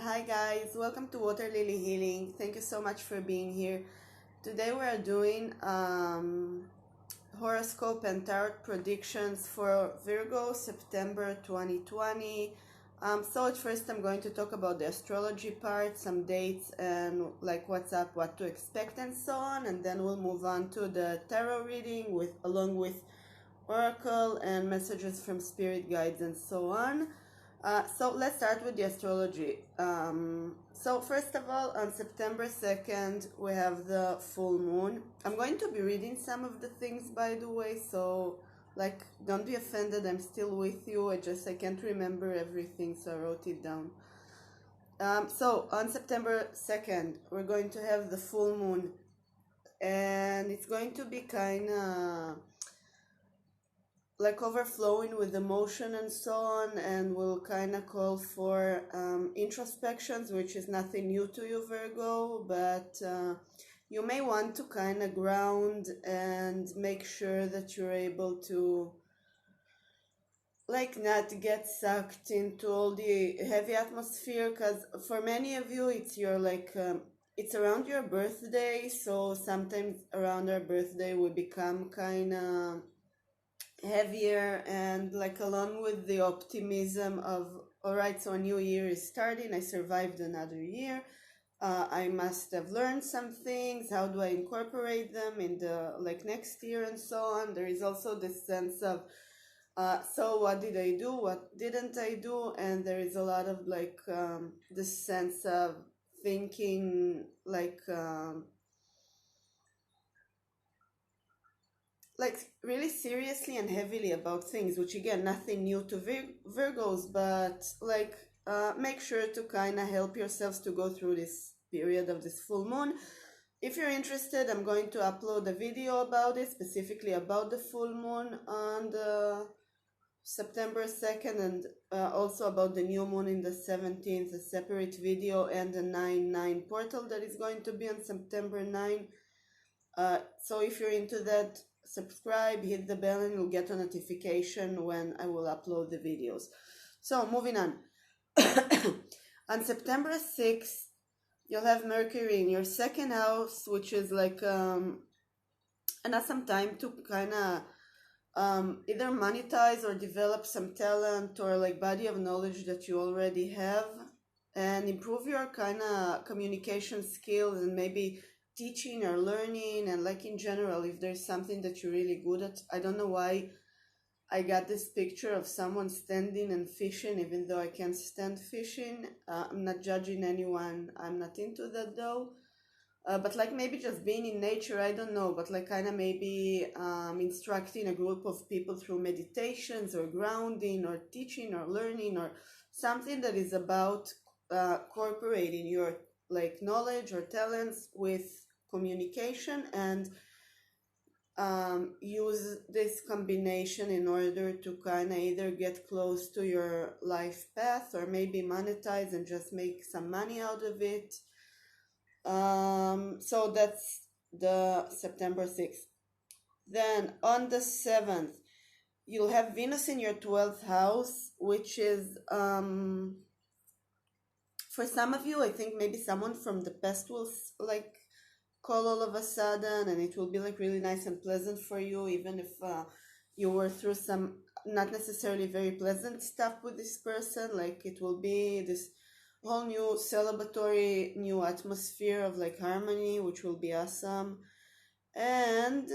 Hi guys, welcome to Water Lily Healing. Thank you so much for being here. Today we are doing horoscope and tarot predictions for Virgo September 2020. So at first I'm going to talk about the astrology part, some dates and like what's up, what to expect and so on, and then we'll move on to the tarot reading along with oracle and messages from spirit guides and so on. So let's start with the astrology. So first of all, on September 2nd, we have the full moon. I'm going to be reading some of the things, by the way, so like don't be offended, I'm still with you. I can't remember everything, so I wrote it down. So on September 2nd, we're going to have the full moon, and it's going to be kind of like overflowing with emotion and so on, and will kind of call for introspections, which is nothing new to you, Virgo, but you may want to kind of ground and make sure that you're able to like not get sucked into all the heavy atmosphere, because for many of you it's your it's around your birthday, so sometimes around our birthday we become kind of heavier, and like along with the optimism of all right, so a new year is starting, I survived another year, I must have learned some things, how do I incorporate them in the like next year and so on. There is also this sense of so what did I do, what didn't I do, and there is a lot of like this sense of thinking like really seriously and heavily about things, which again nothing new to Virgos, but like make sure to kind of help yourselves to go through this period of this full moon. If you're interested, I'm going to upload a video about it, specifically about the full moon on the September 2nd, and also about the new moon in the 17th, a separate video, and the 9/9 portal that is going to be on September 9. So if you're into that, subscribe, hit the bell, and you'll get a notification when I will upload the videos. So moving on. On September 6th, you'll have Mercury in your second house, which is like an awesome time to kind of either monetize or develop some talent or like body of knowledge that you already have, and improve your kind of communication skills, and maybe teaching or learning, and like in general, if there's something that you're really good at. I don't know why I got this picture of someone standing and fishing, even though I can't stand fishing. I'm not judging anyone, I'm not into that though. But like maybe just being in nature, I don't know, but like kind of maybe instructing a group of people through meditations or grounding or teaching or learning, or something that is about incorporating your like knowledge or talents with communication, and use this combination in order to kind of either get close to your life path or maybe monetize and just make some money out of it. So that's the September 6th. Then on the 7th, you'll have Venus in your 12th house, which is for some of you, I think maybe someone from the past will like call all of a sudden, and it will be like really nice and pleasant for you, even if you were through some not necessarily very pleasant stuff with this person. Like it will be this whole new celebratory new atmosphere of like harmony, which will be awesome. And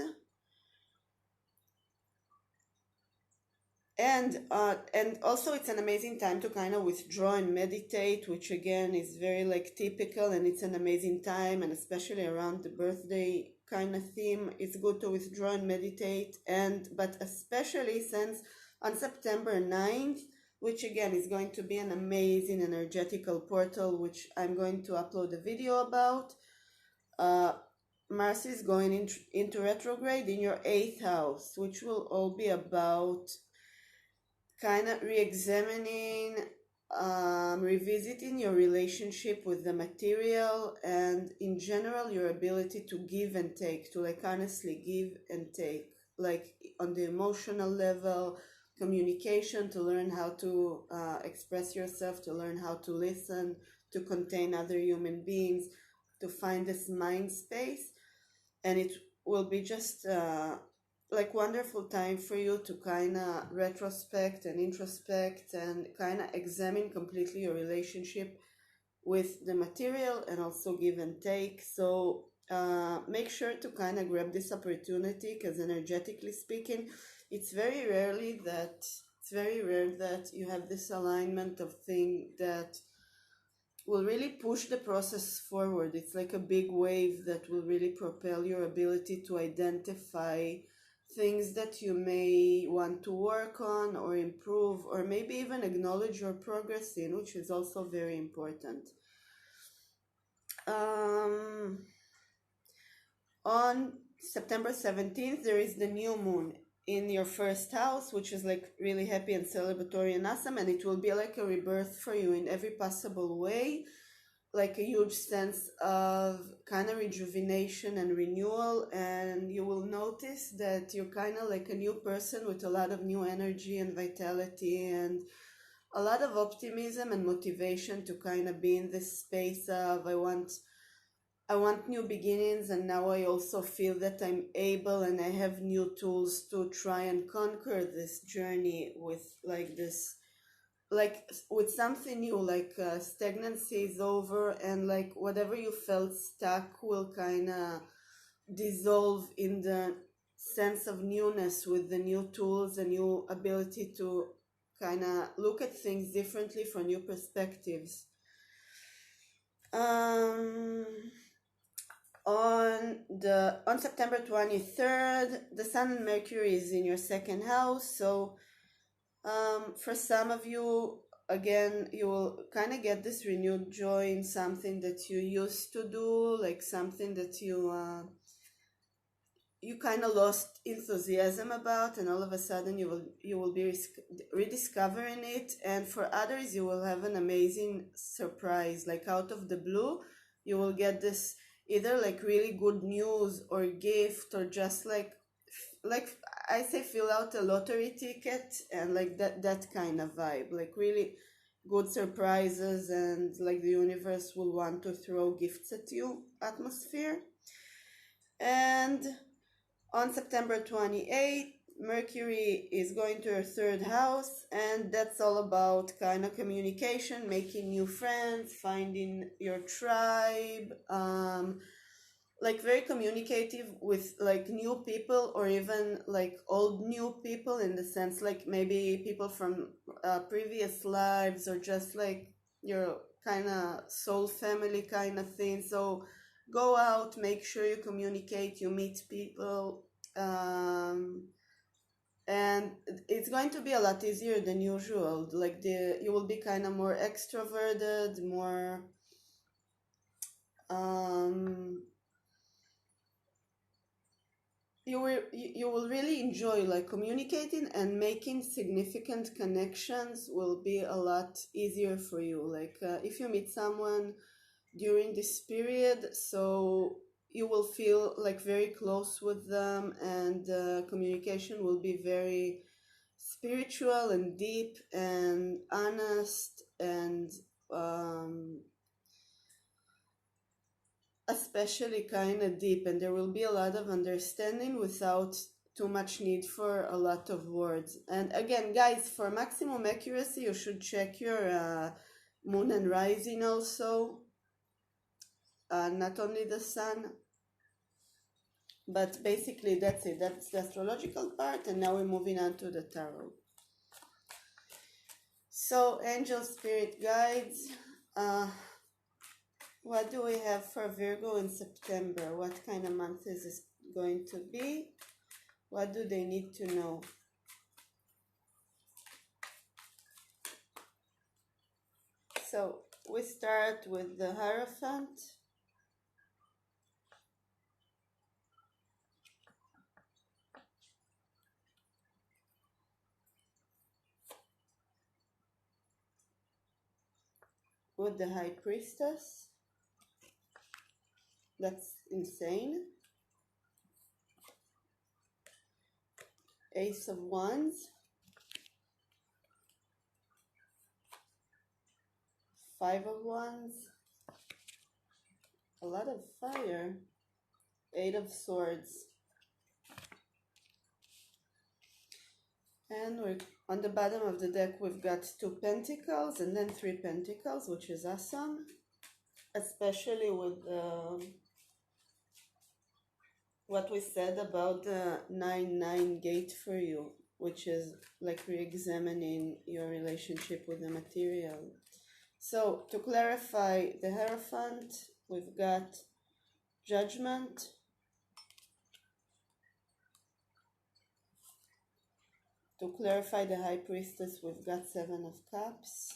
also it's an amazing time to kind of withdraw and meditate, which again is very like typical, and it's an amazing time, and especially around the birthday kind of theme, it's good to withdraw and meditate. And but especially since on September 9th, which again is going to be an amazing energetical portal, which I'm going to upload a video about, Mars is going into retrograde in your 8th house, which will all be about kind of re-examining, revisiting your relationship with the material, and in general your ability to give and take, to like honestly give and take, like on the emotional level, communication, to learn how to express yourself, to learn how to listen, to contain other human beings, to find this mind space. And it will be just like wonderful time for you to kind of retrospect and introspect and kind of examine completely your relationship with the material, and also give and take. So make sure to kind of grab this opportunity, because energetically speaking, it's very rarely that it's very rare that you have this alignment of thing that will really push the process forward. It's like a big wave that will really propel your ability to identify things that you may want to work on or improve, or maybe even acknowledge your progress in, which is also very important. On September 17th, there is the new moon in your first house, which is like really happy and celebratory and awesome, and it will be like a rebirth for you in every possible way, like a huge sense of kind of rejuvenation and renewal. And you will notice that you're kind of like a new person with a lot of new energy and vitality and a lot of optimism and motivation to kind of be in this space of I want new beginnings, and now I also feel that I'm able and I have new tools to try and conquer this journey with like this, like with something new, like stagnancy is over, and like whatever you felt stuck will kind of dissolve in the sense of newness with the new tools and new ability to kind of look at things differently from new perspectives. On September 23rd, the Sun and Mercury is in your second house. So for some of you, again, you will kind of get this renewed joy in something that you used to do, like something that you kind of lost enthusiasm about, and all of a sudden you will be rediscovering it. And for others, you will have an amazing surprise, like out of the blue. You will get this either like really good news or gift, or just like I say, fill out a lottery ticket, and like that kind of vibe, like really good surprises, and like the universe will want to throw gifts at you atmosphere. And on September 28th, Mercury is going to your third house, and that's all about kind of communication, making new friends, finding your tribe, like very communicative with like new people, or even like old new people, in the sense like maybe people from previous lives, or just like your kind of soul family kind of thing. So go out, make sure you communicate, you meet people, and it's going to be a lot easier than usual. Like you will be kind of more extroverted, more you will really enjoy like communicating, and making significant connections will be a lot easier for you. Like if you meet someone during this period, so you will feel like very close with them, and communication will be very spiritual and deep and honest, and especially kind of deep, and there will be a lot of understanding without too much need for a lot of words. And again, guys, for maximum accuracy, you should check your moon and rising also, not only the sun. But basically that's it, that's the astrological part, and now we're moving on to the tarot. So angel, spirit guides, what do we have for Virgo in September? What kind of month is this going to be? What do they need to know? So we start with the Hierophant. With the High Priestess. That's insane. Ace of Wands. Five of Wands, a lot of fire, Eight of Swords, and we're on the bottom of the deck. We've got Two Pentacles and then Three Pentacles, which is awesome, especially with what we said about the 9-9 gate for you, which is like re-examining your relationship with the material. So to clarify the Hierophant, we've got Judgment, to clarify the High Priestess, we've got Seven of Cups,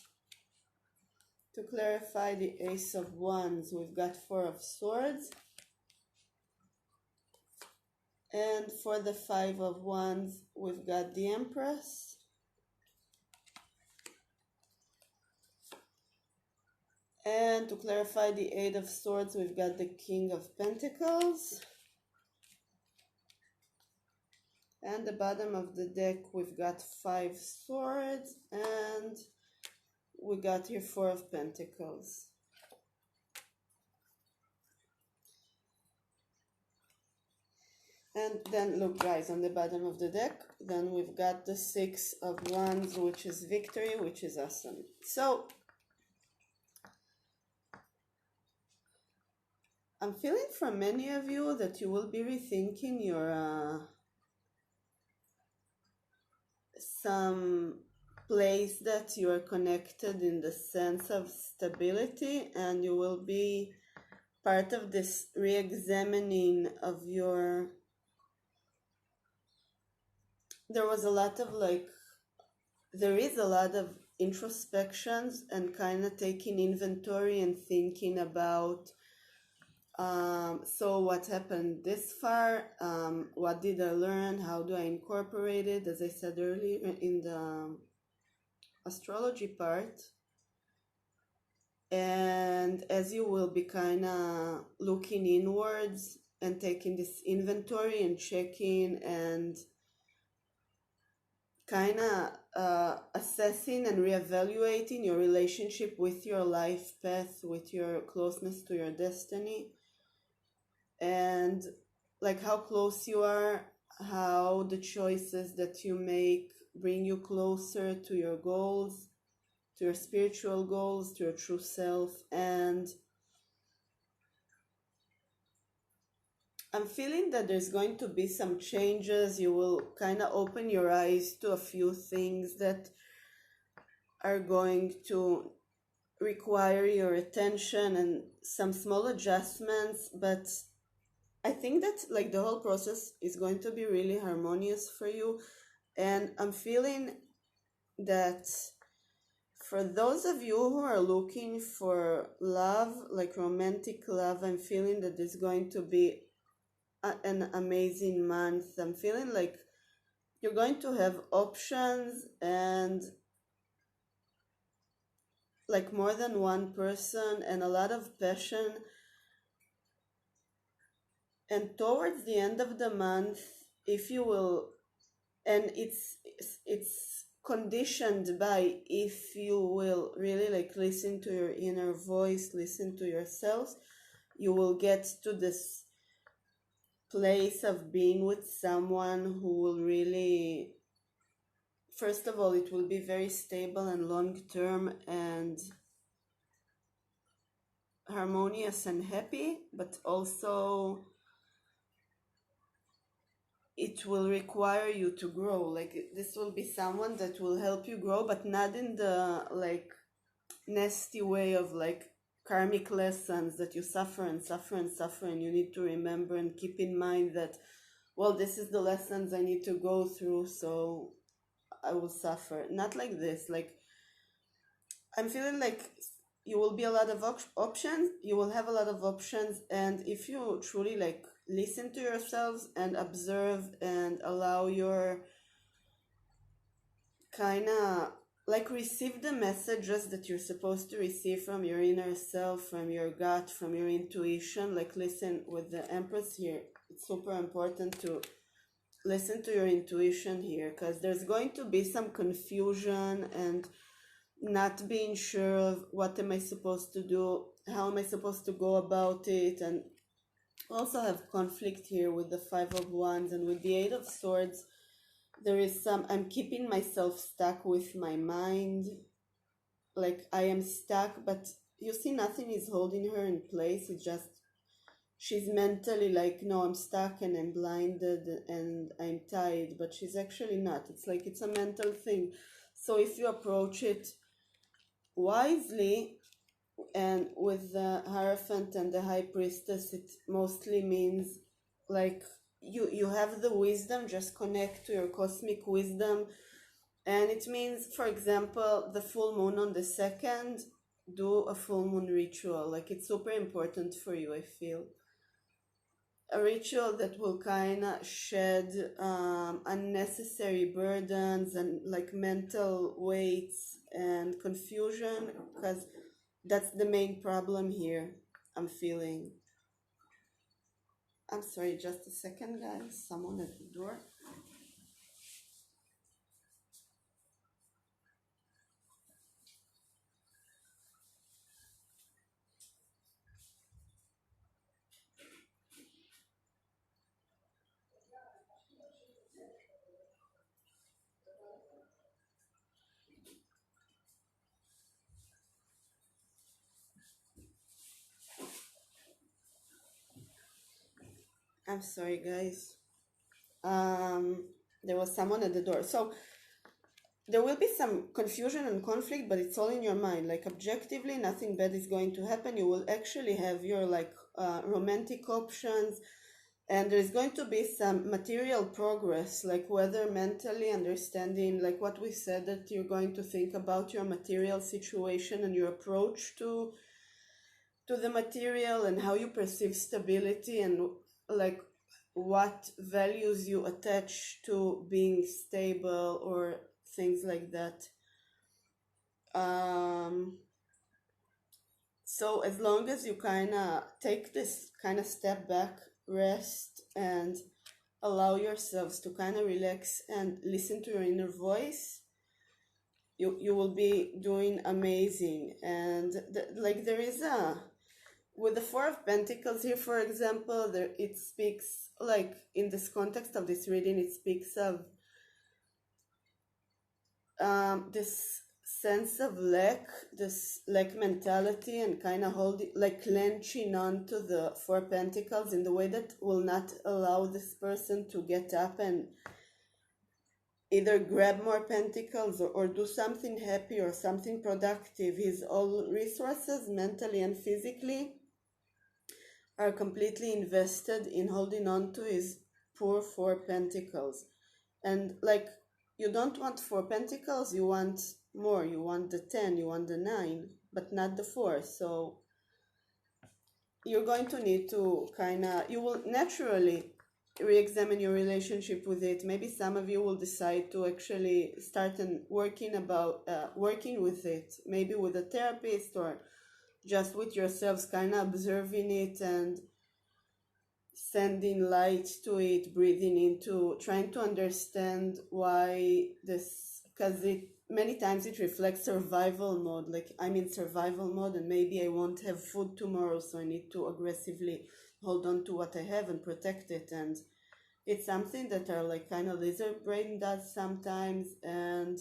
to clarify the Ace of Wands, we've got Four of Swords, and for the Five of Wands, we've got the Empress, and to clarify the Eight of Swords, we've got the King of Pentacles, and the bottom of the deck, we've got Five Swords, and we got here Four of Pentacles. And then look guys, on the bottom of the deck, then we've got the Six of Wands, which is victory, which is awesome. So I'm feeling from many of you that you will be rethinking your some place that you are connected in the sense of stability, and you will be part of this re-examining of your. There is a lot of introspections and kind of taking inventory and thinking about so what happened this far, what did I learn, how do I incorporate it, as I said earlier in the astrology part. And as you will be kind of looking inwards and taking this inventory and checking and kind of assessing and reevaluating your relationship with your life path, with your closeness to your destiny, and like how close you are, how the choices that you make bring you closer to your goals, to your spiritual goals, to your true self. And I'm feeling that there's going to be some changes. You will kind of open your eyes to a few things that are going to require your attention and some small adjustments, but I think that like the whole process is going to be really harmonious for you. And I'm feeling that for those of you who are looking for love, like romantic love, I'm feeling that there's going to be an amazing month. I'm feeling like you're going to have options and like more than one person and a lot of passion. And towards the end of the month, if you will, and it's conditioned by if you will really like listen to your inner voice, listen to yourself, you will get to this place of being with someone who will really, first of all, it will be very stable and long term and harmonious and happy, but also it will require you to grow. Like this will be someone that will help you grow, but not in the like nasty way of like karmic lessons that you suffer and suffer and suffer, and you need to remember and keep in mind that, well, this is the lessons I need to go through, so I will suffer. Not like this. Like I'm feeling like you will be a lot of options, you will have a lot of options, and if you truly like listen to yourselves and observe and allow your kind of like receive the messages that you're supposed to receive from your inner self, from your gut, from your intuition, like listen with the Empress here. It's super important to listen to your intuition here, because there's going to be some confusion and not being sure of what am I supposed to do, how am I supposed to go about it, and also have conflict here with the Five of Wands and with the Eight of Swords. There is some, I'm keeping myself stuck with my mind, like I am stuck, but you see, nothing is holding her in place. It's just she's mentally like, no, I'm stuck and I'm blinded and I'm tired, but she's actually not. It's like it's a mental thing. So if you approach it wisely, and with the Hierophant and the High Priestess, it mostly means like you have the wisdom, just connect to your cosmic wisdom. And it means, for example, the full moon on the 2nd, do a full moon ritual. Like it's super important for you, I feel. A ritual that will kind of shed unnecessary burdens and like mental weights and confusion, because that's the main problem here, I'm feeling. I'm sorry, just a second, guys. Someone at the door. I'm sorry, guys. There was someone at the door. So there will be some confusion and conflict, but it's all in your mind. Like objectively, nothing bad is going to happen. You will actually have your like romantic options, and there's going to be some material progress, like whether mentally understanding, like what we said, that you're going to think about your material situation and your approach to the material and how you perceive stability and like what values you attach to being stable or things like that. So as long as you kind of take this kind of step back, rest, and allow yourselves to kind of relax and listen to your inner voice, you will be doing amazing. And like there is a, with the Four of Pentacles here, for example, there it speaks, like in this context of this reading, it speaks of this sense of lack, this lack mentality, and kind of holding, like clenching on to the Four Pentacles in the way that will not allow this person to get up and either grab more pentacles or do something happy or something productive. His all resources, mentally and physically, are completely invested in holding on to his poor Four Pentacles. And like, you don't want Four Pentacles, you want more. You want the 10, you want the 9, but not the 4. So you're going to need to kind of, you will naturally re-examine your relationship with it. Maybe some of you will decide to actually start working with it, maybe with a therapist or just with yourselves, kind of observing it and sending light to it, breathing into, trying to understand why this, because it many times it reflects survival mode. Like I'm in survival mode and maybe I won't have food tomorrow, so I need to aggressively hold on to what I have and protect it. And it's something that our like kind of lizard brain does sometimes. And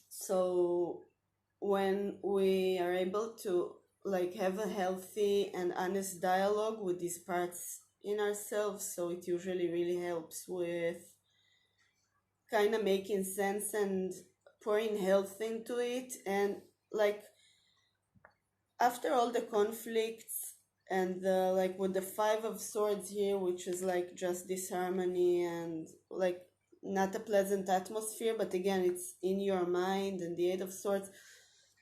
so when we are able to like have a healthy and honest dialogue with these parts in ourselves, so it usually really helps with kind of making sense and pouring health into it. And like after all the conflicts and the like with the Five of Swords here, which is like just disharmony and like not a pleasant atmosphere, but again it's in your mind, and the Eight of Swords,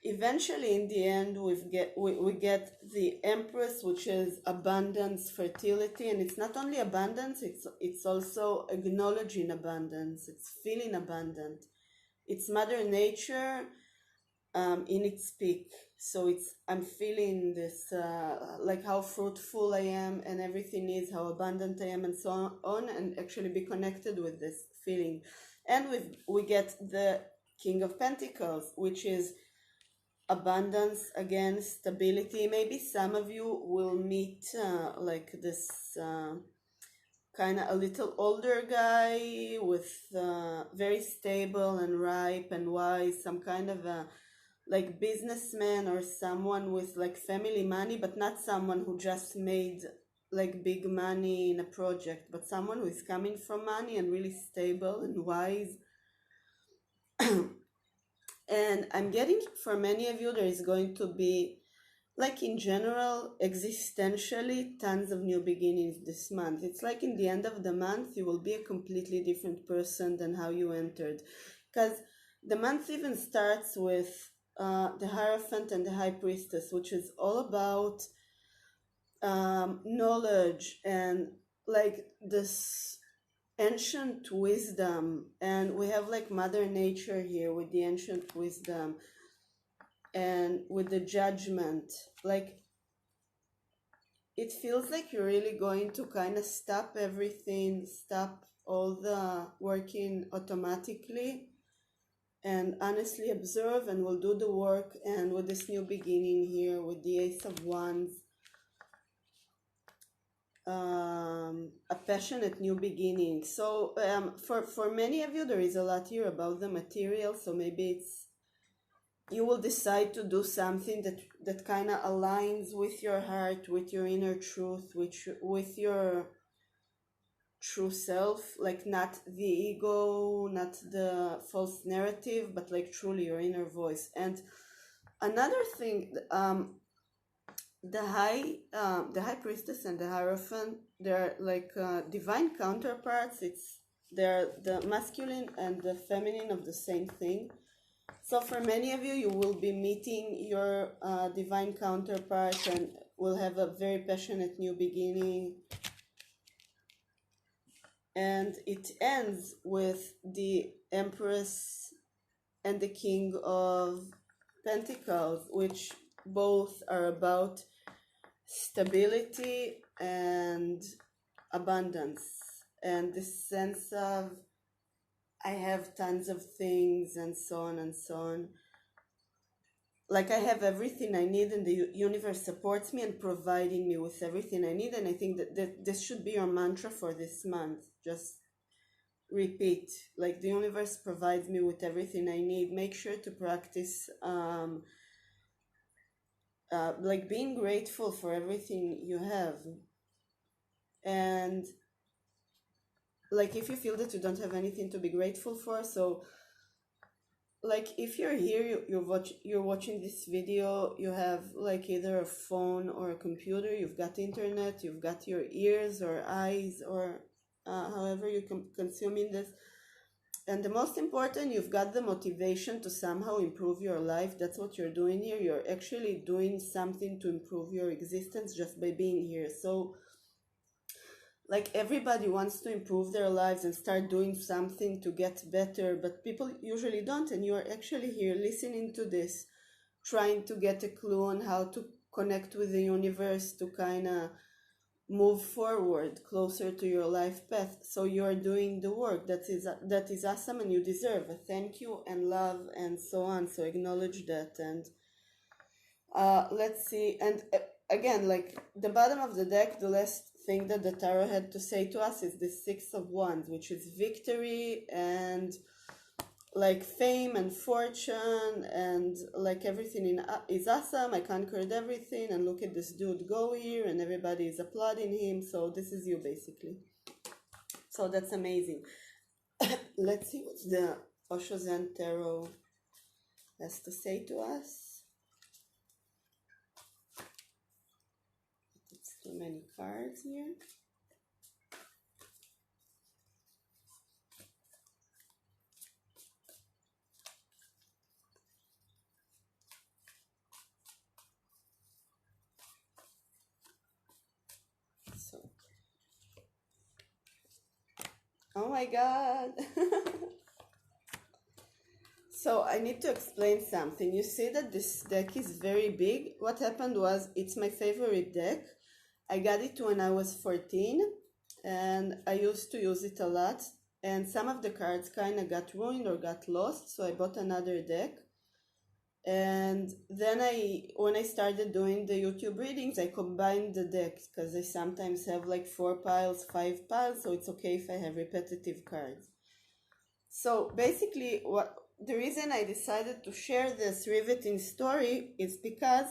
eventually in the end we get the Empress, which is abundance, fertility. And it's not only abundance, it's also acknowledging abundance, it's feeling abundant, it's Mother Nature in its peak. So it's, I'm feeling this like how fruitful I am and everything is, how abundant I am, and so on, and actually be connected with this feeling. And we get the King of Pentacles, which is abundance, again, stability. Maybe some of you will meet like this kind of a little older guy with very stable and ripe and wise, some kind of a like businessman or someone with like family money, but not someone who just made like big money in a project, but someone who is coming from money and really stable and wise. And I'm getting, for many of you, there is going to be, like in general, existentially, tons of new beginnings this month. It's like in the end of the month, you will be a completely different person than how you entered. Because the month even starts with the Hierophant and the High Priestess, which is all about knowledge and like this ancient wisdom. And we have like Mother Nature here with the ancient wisdom and with the Judgment. Like it feels like you're really going to kind of stop everything, stop all the working automatically, and honestly observe, and will do the work. And with this new beginning here with the Ace of Wands, a passionate new beginning. So for many of you, there is a lot here about the material. So maybe it's, you will decide to do something that kind of aligns with your heart, with your inner truth, with your true self, like not the ego, not the false narrative, but like truly your inner voice. And another thing, the high priestess and the Hierophant, they're like divine counterparts. They're the masculine and the feminine of the same thing. So for many of you, you will be meeting your divine counterpart and will have a very passionate new beginning. And it ends with the Empress and the King of Pentacles, which both are about stability and abundance, and this sense of I have tons of things and so on and so on. Like I have everything I need, and the universe supports me and providing me with everything I need. And I think that this should be your mantra for this month. Just repeat, like the universe provides me with everything I need. Make sure to practice like being grateful for everything you have. And like if you feel that you don't have anything to be grateful for, so like if you're here, you're watching this video, you have like either a phone or a computer, you've got internet, you've got your ears or eyes, or however you consuming this. And the most important, you've got the motivation to somehow improve your life. That's what you're doing here. You're actually doing something to improve your existence just by being here. So like everybody wants to improve their lives and start doing something to get better, but people usually don't. And you're actually here listening to this, trying to get a clue on how to connect with the universe to kind of move forward closer to your life path. So you're doing the work. That is awesome, and you deserve a thank you and love and so on. So acknowledge that. And let's see. And again, like the bottom of the deck, the last thing that the tarot had to say to us is the Six of Wands, which is victory and like fame and fortune, and like everything is awesome. I conquered everything, and look at this dude go here, and everybody is applauding him. So this is you basically. So that's amazing. Let's see what the Osho Zen Tarot has to say to us. It's too many cards here. Oh my god. So I need to explain something. You see that this deck is very big. What happened was, it's my favorite deck. I got it when I was 14 and I used to use it a lot. and some of the cards kind of got ruined or got lost, so I bought another deck. And then when I started doing the YouTube readings, I combined the decks because I sometimes have like 4 piles, 5 piles, so it's okay if I have repetitive cards. So basically, the reason I decided to share this riveting story is because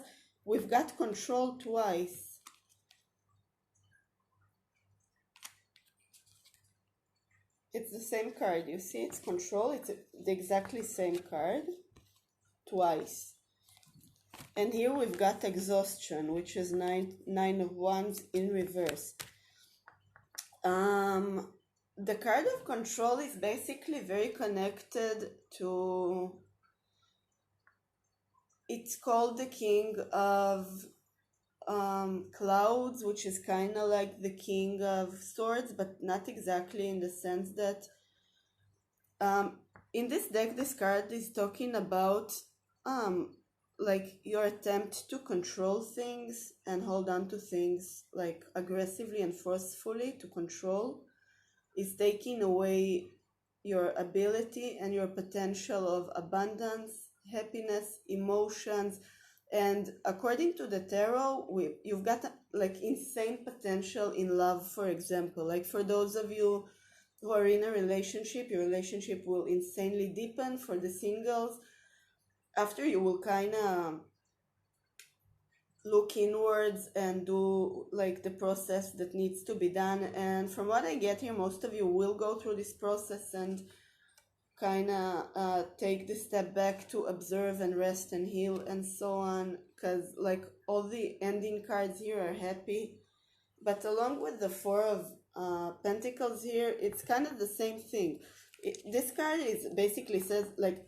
we've got control twice. It's the same card, you see, it's control, it's the exactly same card twice. And here we've got exhaustion, which is nine of wands in reverse. The card of control is basically very connected to, it's called the king of clouds, which is kind of like the king of swords, but not exactly, in the sense that in this deck this card is talking about like your attempt to control things and hold on to things like aggressively and forcefully to control is taking away your ability and your potential of abundance, happiness, emotions. And according to the tarot, you've got like insane potential in love, for example. Like for those of you who are in a relationship, your relationship will insanely deepen. For the singles, after you will kind of look inwards and do like the process that needs to be done. And from what I get here, most of you will go through this process and kind of take the step back to observe and rest and heal and so on, because like all the ending cards here are happy, but along with the 4 of Pentacles here, it's kind of the same thing. This card is basically says like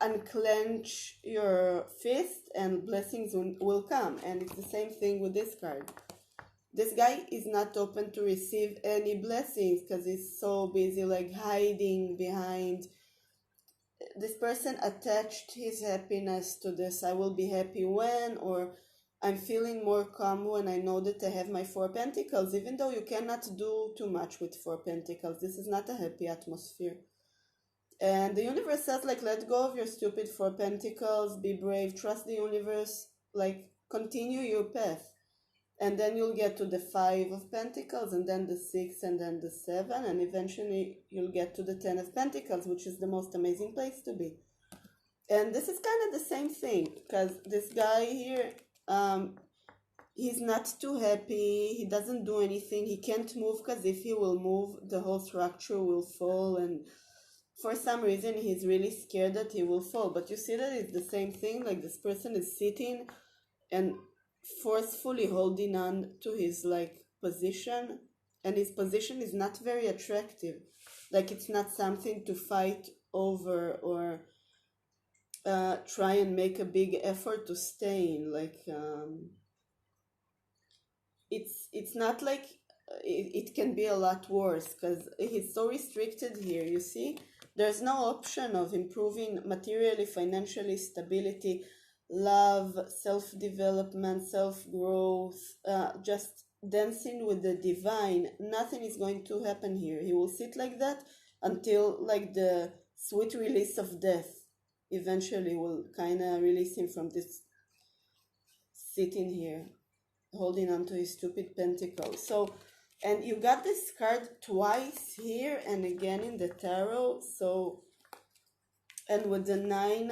unclench your fist and blessings will come, and it's the same thing with this card. This guy is not open to receive any blessings because he's so busy like hiding behind. This person attached his happiness to this. I will be happy when, or I'm feeling more calm when I know that I have my 4 pentacles, even though you cannot do too much with 4 pentacles. This is not a happy atmosphere. And the universe says like, let go of your stupid 4 pentacles, be brave, trust the universe, like continue your path. And then you'll get to the 5 of Pentacles, and then the 6, and then the 7, and eventually you'll get to the 10 of Pentacles, which is the most amazing place to be. And this is kind of the same thing, because this guy here, he's not too happy, he doesn't do anything, he can't move, because if he will move, the whole structure will fall, and for some reason he's really scared that he will fall. But you see that it's the same thing, like this person is sitting and forcefully holding on to his like position, and his position is not very attractive. Like it's not something to fight over or try and make a big effort to stay in. Like it's not like it can be a lot worse, because he's so restricted here. You see, there's no option of improving materially, financially, stability, love, self-development, self-growth, just dancing with the divine. Nothing is going to happen here. He will sit like that until like the sweet release of death eventually will kind of release him from this sitting here holding on to his stupid pentacle. So, and you got this card twice here and again in the tarot. So, and with the 9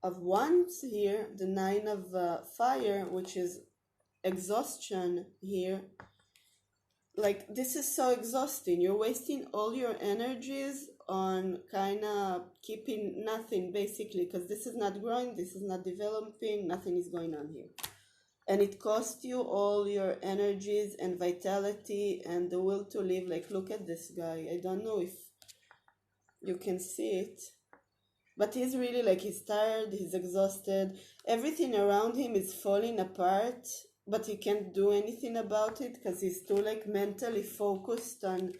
of wands here, the 9 of fire, which is exhaustion here, like this is so exhausting. You're wasting all your energies on kind of keeping nothing, basically, because this is not growing, this is not developing, nothing is going on here, and it costs you all your energies and vitality and the will to live. Like look at this guy, I don't know if you can see it, but he's really like, he's tired, he's exhausted, everything around him is falling apart, but he can't do anything about it because he's too like mentally focused on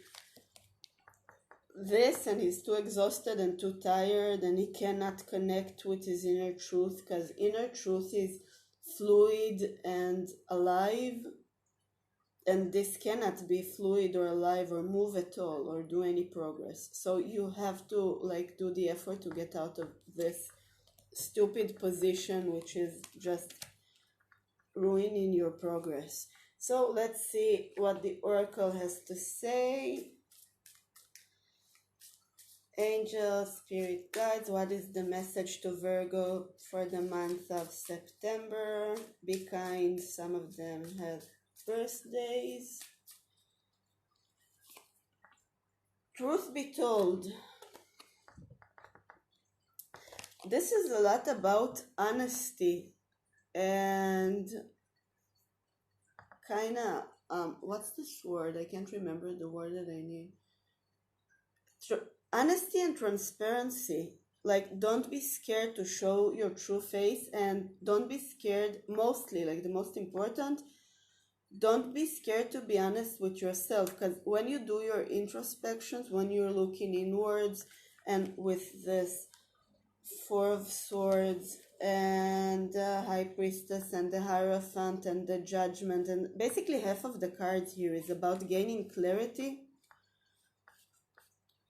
this, and he's too exhausted and too tired, and he cannot connect with his inner truth, because inner truth is fluid and alive, and this cannot be fluid or alive or move at all or do any progress. So you have to like do the effort to get out of this stupid position, which is just ruining your progress. So let's see what the oracle has to say. Angels, spirit guides, what is the message to Virgo for the month of September? Be kind, some of them have birthdays. Truth be told, this is a lot about honesty and kind of, what's this word? I can't remember the word that I need. Honesty and transparency. Like, don't be scared to show your true face, and don't be scared, mostly, like the most important, don't be scared to be honest with yourself, because when you do your introspections, when you're looking inwards, and with this Four of Swords and the High Priestess and the Hierophant and the Judgment, and basically half of the cards here is about gaining clarity.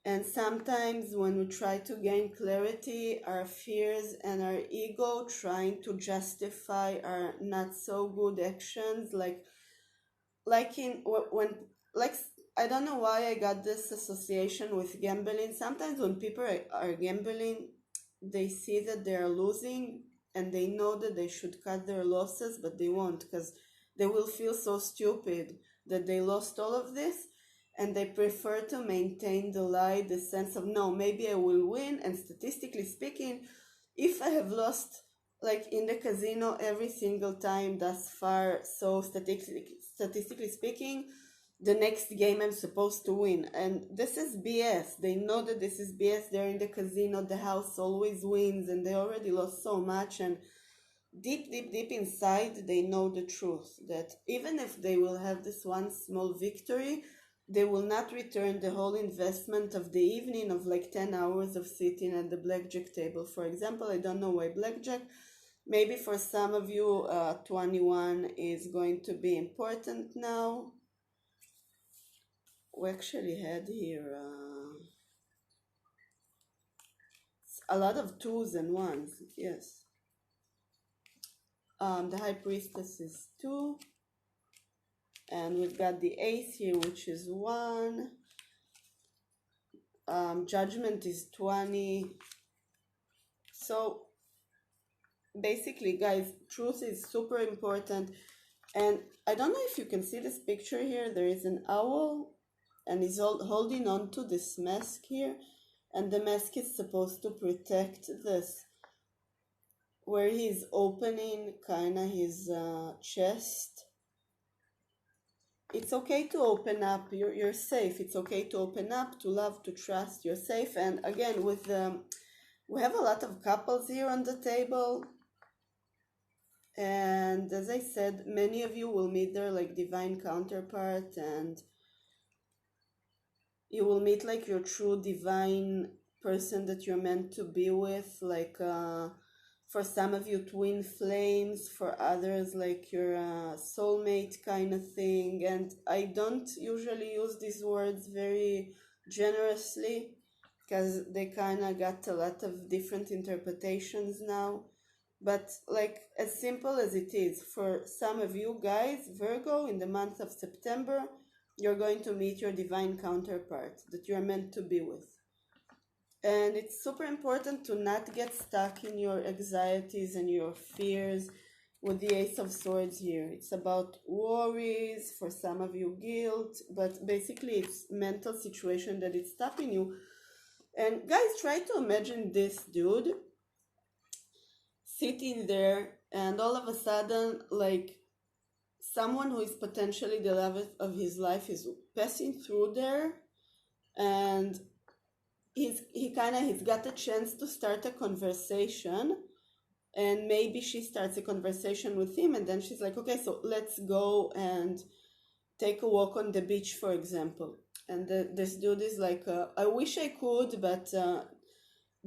And sometimes when we try to gain clarity, our fears and our ego trying to justify our not so good actions, like in when, like, I don't know why I got this association with gambling. Sometimes when people are gambling, they see that they are losing and they know that they should cut their losses, but they won't, because they will feel so stupid that they lost all of this, and they prefer to maintain the lie, the sense of, no, maybe I will win. And statistically speaking, if I have lost, like in the casino every single time thus far, so statistically speaking, the next game I'm supposed to win. And this is BS. They know that this is BS. They're in the casino, the house always wins, and they already lost so much. And deep inside, they know the truth, that even if they will have this one small victory, they will not return the whole investment of the evening of like 10 hours of sitting at the blackjack table. For example, I don't know why blackjack. Maybe for some of you, 21 is going to be important now. We actually had here a lot of twos and ones, yes. The High Priestess is 2. And we've got the Ace here, which is 1. Judgment is 20. So basically, guys, truth is super important. And I don't know if you can see this picture here. There is an owl, and he's holding on to this mask here. And the mask is supposed to protect this, where he's opening kind of his chest. It's okay to open up. You're safe. It's okay to open up, to love, to trust. You're safe. And again, with we have a lot of couples here on the table. And as I said, many of you will meet their like divine counterpart, and you will meet like your true divine person that you're meant to be with. Like for some of you, twin flames, for others like your soulmate kind of thing. And I don't usually use these words very generously, because they kind of got a lot of different interpretations now. But like, as simple as it is, for some of you guys, Virgo, in the month of September, you're going to meet your divine counterpart that you're meant to be with. And it's super important to not get stuck in your anxieties and your fears with the Ace of Swords here. It's about worries, for some of you guilt, but basically it's mental situation that it's stopping you. And guys, try to imagine this dude sitting there, and all of a sudden, like, someone who is potentially the love of his life is passing through there, and he's got a chance to start a conversation, and maybe she starts a conversation with him, and then she's like, okay, so let's go and take a walk on the beach, for example. And this dude is like, I wish I could, but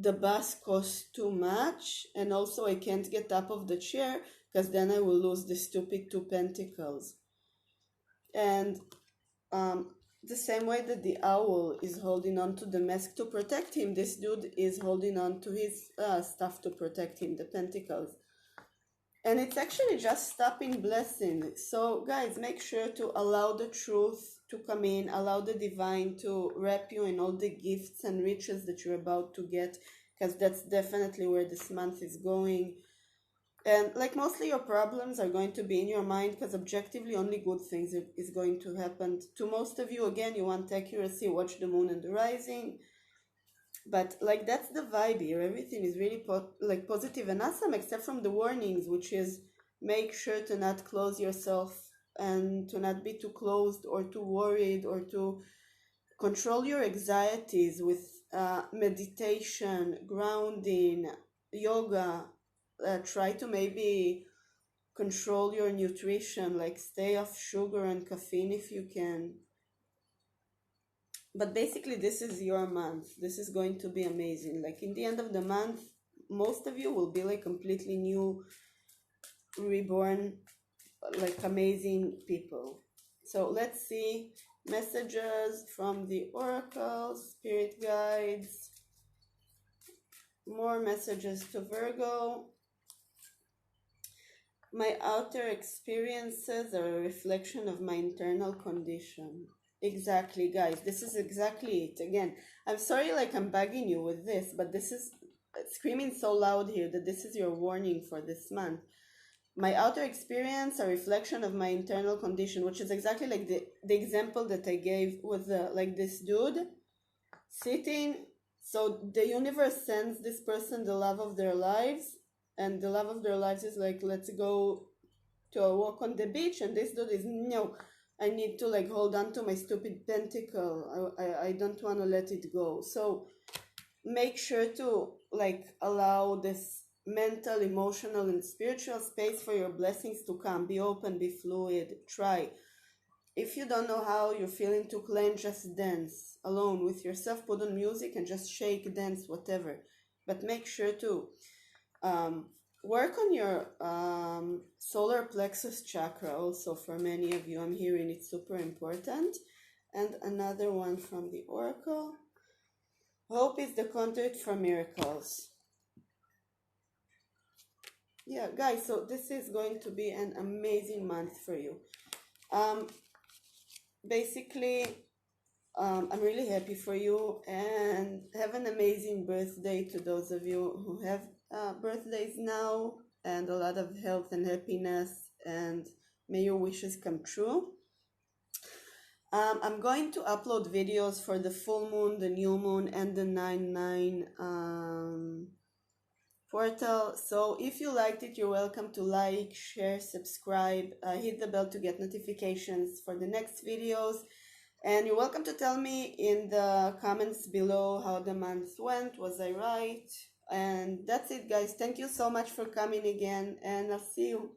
the bus costs too much, and also I can't get up of the chair, because then I will lose the stupid 2 pentacles. And the same way that the owl is holding on to the mask to protect him, this dude is holding on to his stuff to protect him, the pentacles. And it's actually just stopping blessing. So guys, make sure to allow the truth to come in, allow the divine to wrap you in all the gifts and riches that you're about to get, because that's definitely where this month is going. And like mostly your problems are going to be in your mind, because objectively only good things is going to happen to most of you. Again, you want accuracy, watch the moon and the rising. But like that's the vibe here. Everything is really positive and awesome, except from the warnings, which is make sure to not close yourself and to not be too closed or too worried, or to control your anxieties with meditation, grounding, yoga. Try to maybe control your nutrition, like stay off sugar and caffeine if you can. But basically this is your month. This is going to be amazing. Like in the end of the month, most of you will be like completely new, reborn, like amazing people. So let's see messages from the oracles, spirit guides, more messages to Virgo. My outer experiences are a reflection of my internal condition. Exactly, guys. This is exactly it. Again, I'm sorry, like I'm bugging you with this, but this is screaming so loud here that this is your warning for this month. My outer experience, a reflection of my internal condition, which is exactly like the example that I gave with like this dude sitting. So the universe sends this person the love of their lives, and the love of their lives is like, let's go to a walk on the beach, and this dude is, no, I need to like hold on to my stupid pentacle. I don't want to let it go. So make sure to like allow this mental, emotional, and spiritual space for your blessings to come. Be open, be fluid, try. If you don't know how you're feeling to claim, just dance alone with yourself, put on music and just shake, dance, whatever. But make sure to work on your solar plexus chakra also. For many of you, I'm hearing it's super important. And another one from the oracle. Hope is the conduit for miracles. Yeah, guys, so this is going to be an amazing month for you. Basically, I'm really happy for you, and have an amazing birthday to those of you who have birthdays now, and a lot of health and happiness, and may your wishes come true. I'm going to upload videos for the full moon, the new moon, and the 9/9 portal. So if you liked it, you're welcome to like, share, subscribe, hit the bell to get notifications for the next videos. And you're welcome to tell me in the comments below how the month went. Was I right? And that's it, guys. Thank you so much for coming again, and I'll see you.